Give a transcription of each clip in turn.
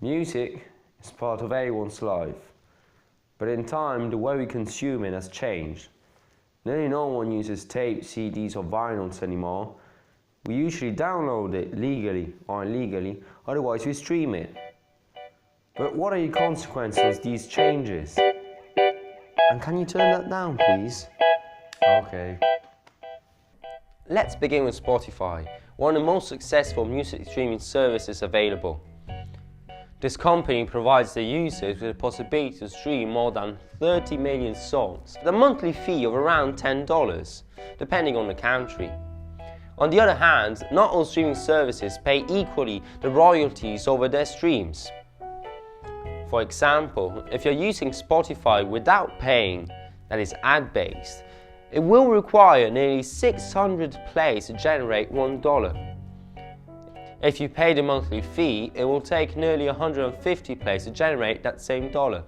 Music is part of everyone's life, but in time the way we consume it has changed. Nearly no one uses tapes, CDs or vinyls anymore. We usually download it legally or illegally, otherwise we stream it. But what are the consequences of these changes? And can you turn that down, please? Okay. Let's begin with Spotify, one of the most successful music streaming services available. This company provides their users with the possibility to stream more than 30 million songs at a monthly fee of around $10, depending on the country. On the other hand, not all streaming services pay equally the royalties over their streams. For example, if you're using Spotify without paying, that is ad-based, it will require nearly 600 plays to generate $1. If you pay the monthly fee, it will take nearly 150 plays to generate that same dollar.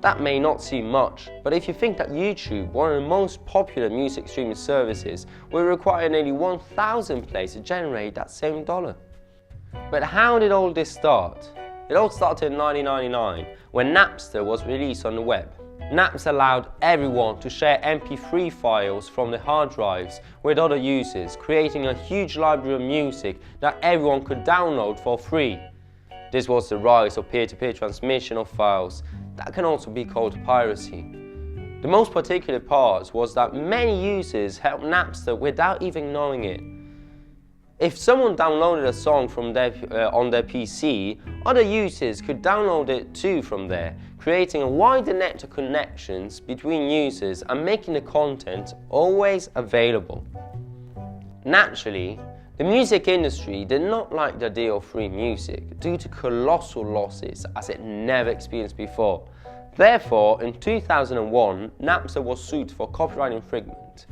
That may not seem much, but if you think that YouTube, one of the most popular music streaming services, will require nearly 1,000 plays to generate that same dollar. But how did all this start? It all started in 1999, when Napster was released on the web. Napster allowed everyone to share MP3 files from their hard drives with other users, creating a huge library of music that everyone could download for free. This was the rise of peer-to-peer transmission of files, that can also be called piracy. The most particular part was that many users helped Napster without even knowing it. If someone downloaded a song from on their PC, other users could download it too from there, creating a wider net of connections between users and making the content always available. Naturally, the music industry did not like the idea of free music due to colossal losses as it never experienced before. Therefore, in 2001, Napster was sued for copyright infringement.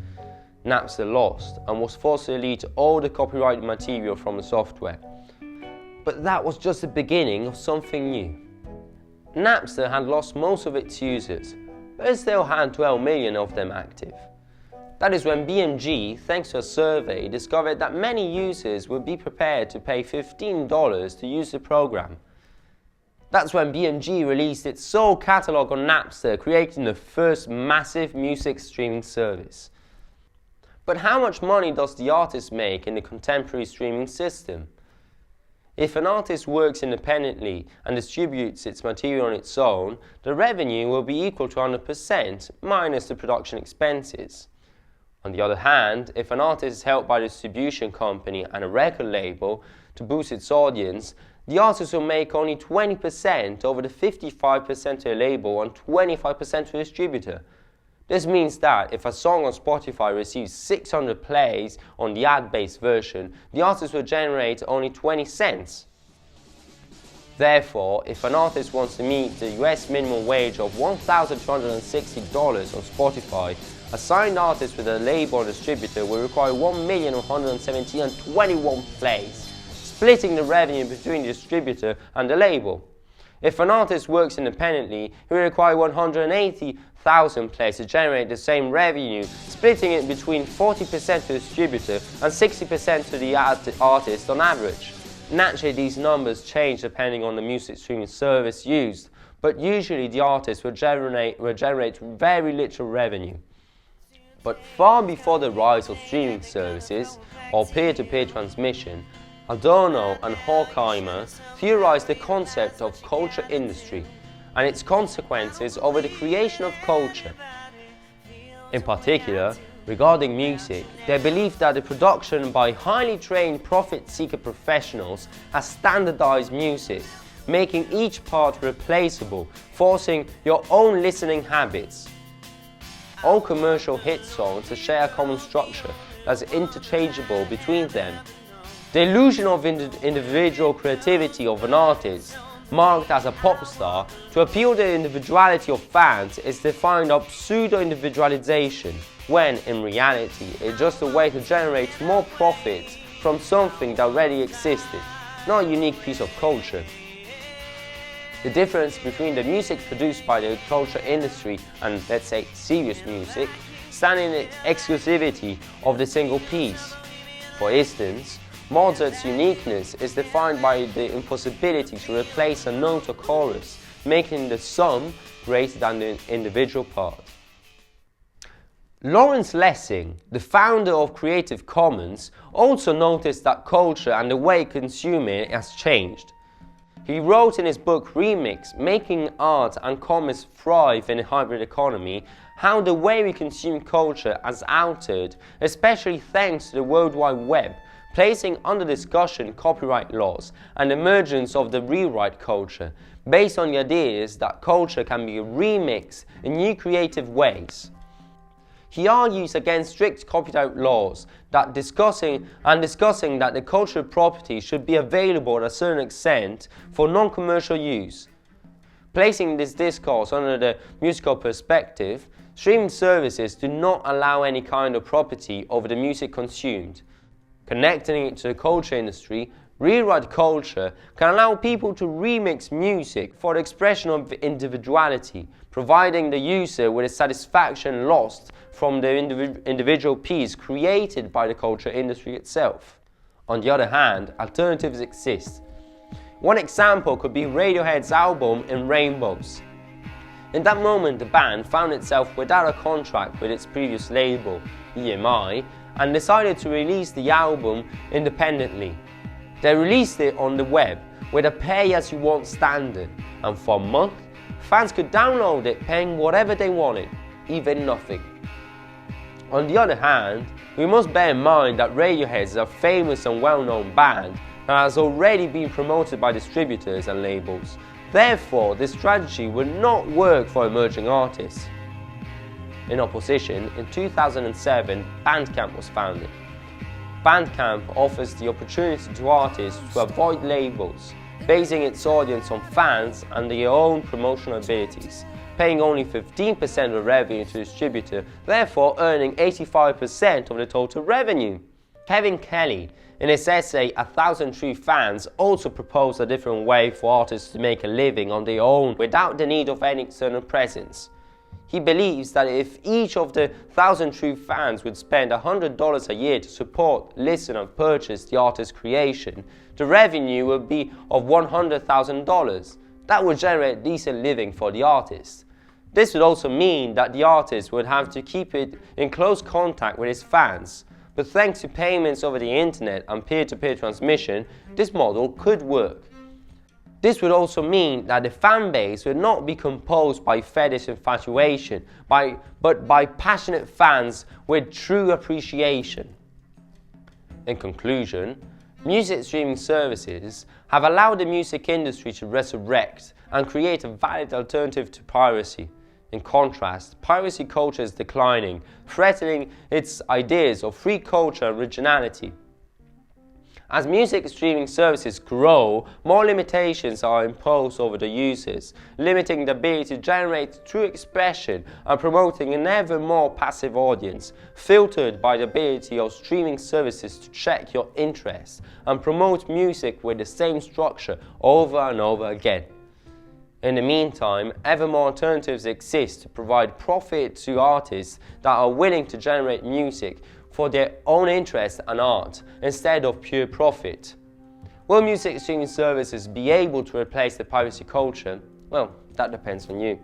Napster lost and was forced to delete all the copyrighted material from the software. But that was just the beginning of something new. Napster had lost most of its users, but it still had 12 million of them active. That is when BMG, thanks to a survey, discovered that many users would be prepared to pay $15 to use the program. That's when BMG released its sole catalog on Napster, creating the first massive music streaming service. But how much money does the artist make in the contemporary streaming system? If an artist works independently and distributes its material on its own, the revenue will be equal to 100% minus the production expenses. On the other hand, if an artist is helped by a distribution company and a record label to boost its audience, the artist will make only 20% over the 55% to a label and 25% to a distributor. This means that if a song on Spotify receives 600 plays on the ad-based version, the artist will generate only 20 cents. Therefore, if an artist wants to meet the US minimum wage of $1,260 on Spotify, a signed artist with a label or distributor will require 1,117,021 plays, splitting the revenue between the distributor and the label. If an artist works independently, he will require 180,000 plays to generate the same revenue, splitting it between 40% to the distributor and 60% to the artist on average. Naturally, these numbers change depending on the music streaming service used, but usually the artist will generate very little revenue. But far before the rise of streaming services or peer-to-peer transmission, Adorno and Horkheimer theorized the concept of culture industry and its consequences over the creation of culture. In particular, regarding music, they believed that the production by highly trained profit-seeker professionals has standardized music, making each part replaceable, forcing your own listening habits. All commercial hit songs share a common structure that's interchangeable between them. The illusion of individual creativity of an artist, marked as a pop star, to appeal to the individuality of fans is defined as pseudo-individualization, when in reality it's just a way to generate more profits from something that already existed, not a unique piece of culture. The difference between the music produced by the culture industry and, let's say, serious music, stands in the exclusivity of the single piece. For instance, Mozart's uniqueness is defined by the impossibility to replace a note or chorus, making the sum greater than the individual part. Lawrence Lessig, the founder of Creative Commons, also noticed that culture and the way consuming it has changed. He wrote in his book Remix, Making Art and Commerce Thrive in a Hybrid Economy, how the way we consume culture has altered, especially thanks to the World Wide Web, placing under discussion copyright laws and the emergence of the rewrite culture, based on the ideas that culture can be remixed in new creative ways. He argues against strict copyright laws, that discussing that the cultural property should be available at a certain extent for non-commercial use. Placing this discourse under the musical perspective, streaming services do not allow any kind of property over the music consumed. Connecting it to the culture industry, rewrite culture can allow people to remix music for the expression of individuality, providing the user with the satisfaction lost from the individual piece created by the culture industry itself. On the other hand, alternatives exist. One example could be Radiohead's album In Rainbows. In that moment, the band found itself without a contract with its previous label, EMI, and decided to release the album independently. They released it on the web with a pay-as-you-want standard, and for a month, fans could download it paying whatever they wanted, even nothing. On the other hand, we must bear in mind that Radiohead is a famous and well-known band that has already been promoted by distributors and labels. Therefore, this strategy would not work for emerging artists. In opposition, in 2007, Bandcamp was founded. Bandcamp offers the opportunity to artists to avoid labels, basing its audience on fans and their own promotional abilities, paying only 15% of revenue to the distributor, therefore earning 85% of the total revenue. Kevin Kelly, in his essay 1,000 True Fans, also proposed a different way for artists to make a living on their own without the need of any external presence. He believes that if each of the 1,000 true fans would spend $100 a year to support, listen and purchase the artist's creation, the revenue would be of $100,000. That would generate a decent living for the artist. This would also mean that the artist would have to keep it in close contact with his fans. But thanks to payments over the internet and peer-to-peer transmission, this model could work. This would also mean that the fan base would not be composed by fetish infatuation, but by passionate fans with true appreciation. In conclusion, music streaming services have allowed the music industry to resurrect and create a valid alternative to piracy. In contrast, piracy culture is declining, threatening its ideas of free culture and originality. As music streaming services grow, more limitations are imposed over the users, limiting the ability to generate true expression and promoting an ever more passive audience, filtered by the ability of streaming services to check your interests and promote music with the same structure over and over again. In the meantime, ever more alternatives exist to provide profit to artists that are willing to generate music for their own interest and art, instead of pure profit. Will music streaming services be able to replace the piracy culture? Well, that depends on you.